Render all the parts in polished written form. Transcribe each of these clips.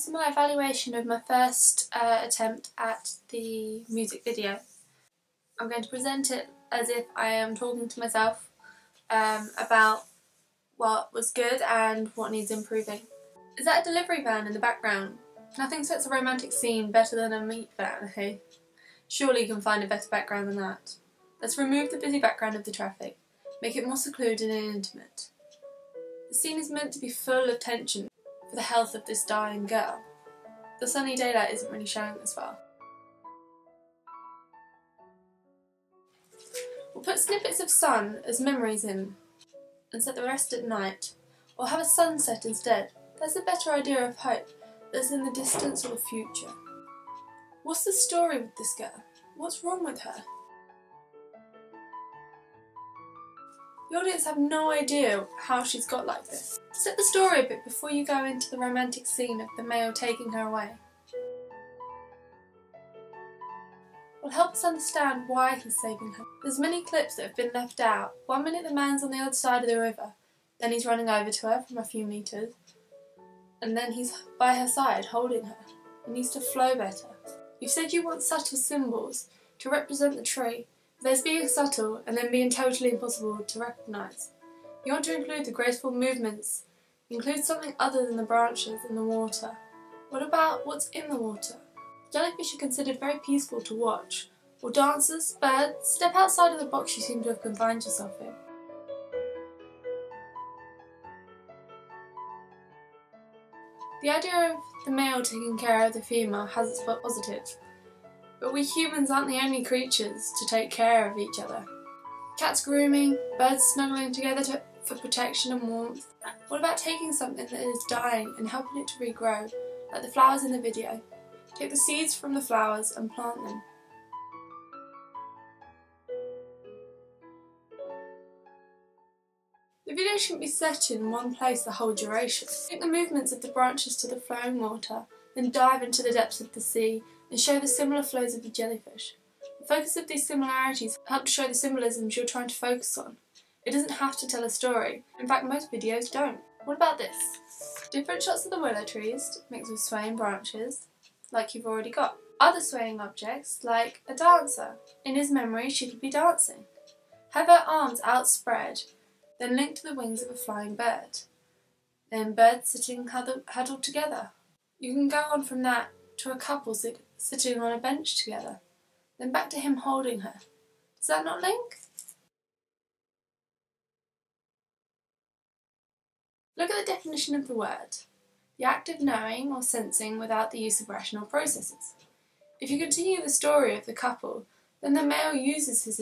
This is my evaluation of my first attempt at the music video. I'm going to present it as if I am talking to myself about what was good and what needs improving. Is that a delivery van in the background? Nothing sets a romantic scene better than a meat van, hey? Surely you can find a better background than that. Let's remove the busy background of the traffic, make it more secluded and intimate. The scene is meant to be full of tension for the health of this dying girl. The sunny daylight isn't really showing this well. We'll put snippets of sun as memories in and set the rest at night, or have a sunset instead. That's a better idea of hope that's in the distance or the future. What's the story with this girl? What's wrong with her? The audience have no idea how she's got like this. Set the story a bit before you go into the romantic scene of the male taking her away. Will help us understand why he's saving her. There's many clips that have been left out. 1 minute the man's on the other side of the river, then he's running over to her from a few metres, and then he's by her side holding her. It needs to flow better. You've said you want subtle symbols to represent the tree. There's being subtle and then being totally impossible to recognise. You want to include the graceful movements, include something other than the branches and the water. What about what's in the water? Jellyfish are considered very peaceful to watch, or dancers, birds. Step outside of the box you seem to have confined yourself in. The idea of the male taking care of the female has its positives. But we humans aren't the only creatures to take care of each other. Cats grooming, birds snuggling together for protection and warmth. What about taking something that is dying and helping it to regrow, like the flowers in the video? Take the seeds from the flowers and plant them. The video shouldn't be set in one place the whole duration. Take the movements of the branches to the flowing water, then dive into the depths of the sea and show the similar flows of the jellyfish. The focus of these similarities help to show the symbolisms you're trying to focus on. It doesn't have to tell a story. In fact, most videos don't. What about this? Different shots of the willow trees mixed with swaying branches, like you've already got. Other swaying objects, like a dancer. In his memory, she could be dancing. Have her arms outspread, then linked to the wings of a flying bird. Then birds sitting huddled together. You can go on from that to a couple sitting on a bench together, then back to him holding her. Does that not link? Look at the definition of the word. The act of knowing or sensing without the use of rational processes. If you continue the story of the couple, then the male uses his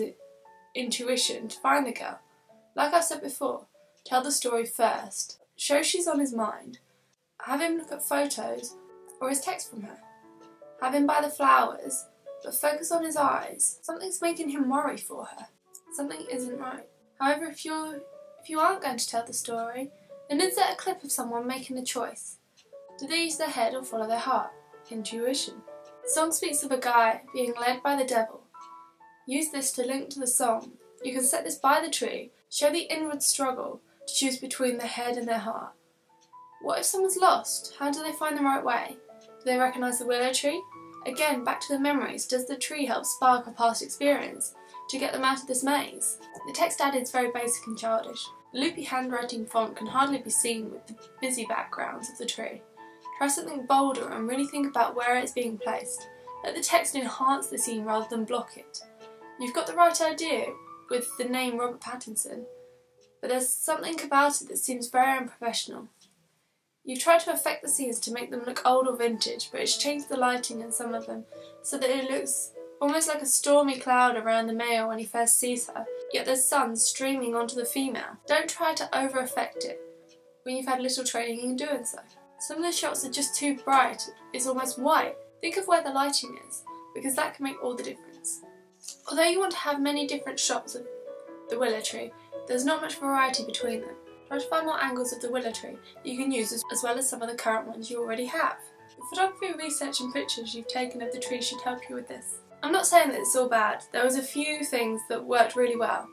intuition to find the girl. Like I've said before, tell the story first, show she's on his mind, have him look at photos or his text from her. Have him buy the flowers, but focus on his eyes. Something's making him worry for her. Something isn't right. However, if you aren't going to tell the story, then insert a clip of someone making a choice. Do they use their head or follow their heart? Intuition. The song speaks of a guy being led by the devil. Use this to link to the song. You can set this by the tree, show the inward struggle to choose between their head and their heart. What if someone's lost? How do they find the right way? Do they recognise the willow tree? Again, back to the memories. Does the tree help spark a past experience to get them out of this maze? The text added is very basic and childish. The loopy handwriting font can hardly be seen with the busy backgrounds of the tree. Try something bolder and really think about where it's being placed. Let the text enhance the scene rather than block it. You've got the right idea with the name Robert Pattinson, but there's something about it that seems very unprofessional. You've tried to affect the scenes to make them look old or vintage, but it's changed the lighting in some of them so that it looks almost like a stormy cloud around the male when he first sees her, yet there's sun streaming onto the female. Don't try to over-affect it when you've had little training in doing so. Some of the shots are just too bright, it's almost white. Think of where the lighting is, because that can make all the difference. Although you want to have many different shots of the willow tree, there's not much variety between them. Try to find more angles of the willow tree that you can use as well as some of the current ones you already have. The photography research and pictures you've taken of the tree should help you with this. I'm not saying that it's all bad, there was a few things that worked really well.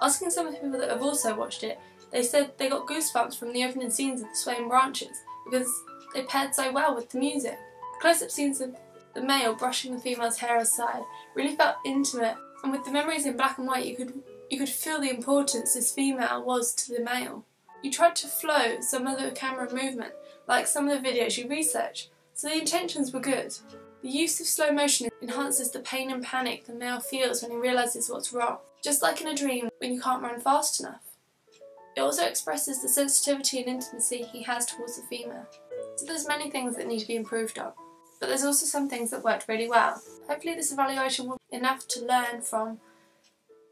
Asking some of the people that have also watched it, they said they got goosebumps from the opening scenes of the swaying branches because they paired so well with the music. Close-up scenes of the male brushing the female's hair aside really felt intimate, and with the memories in black and white you could feel the importance this female was to the male. You tried to flow some of the camera movement, like some of the videos you researched, so the intentions were good. The use of slow motion enhances the pain and panic the male feels when he realises what's wrong, just like in a dream when you can't run fast enough. It also expresses the sensitivity and intimacy he has towards the female. So there's many things that need to be improved on, but there's also some things that worked really well. Hopefully this evaluation will be enough to learn from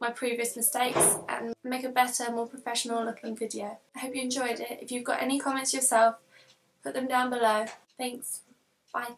my previous mistakes and make a better, more professional looking video. I hope you enjoyed it. If you've got any comments yourself, put them down below. Thanks. Bye.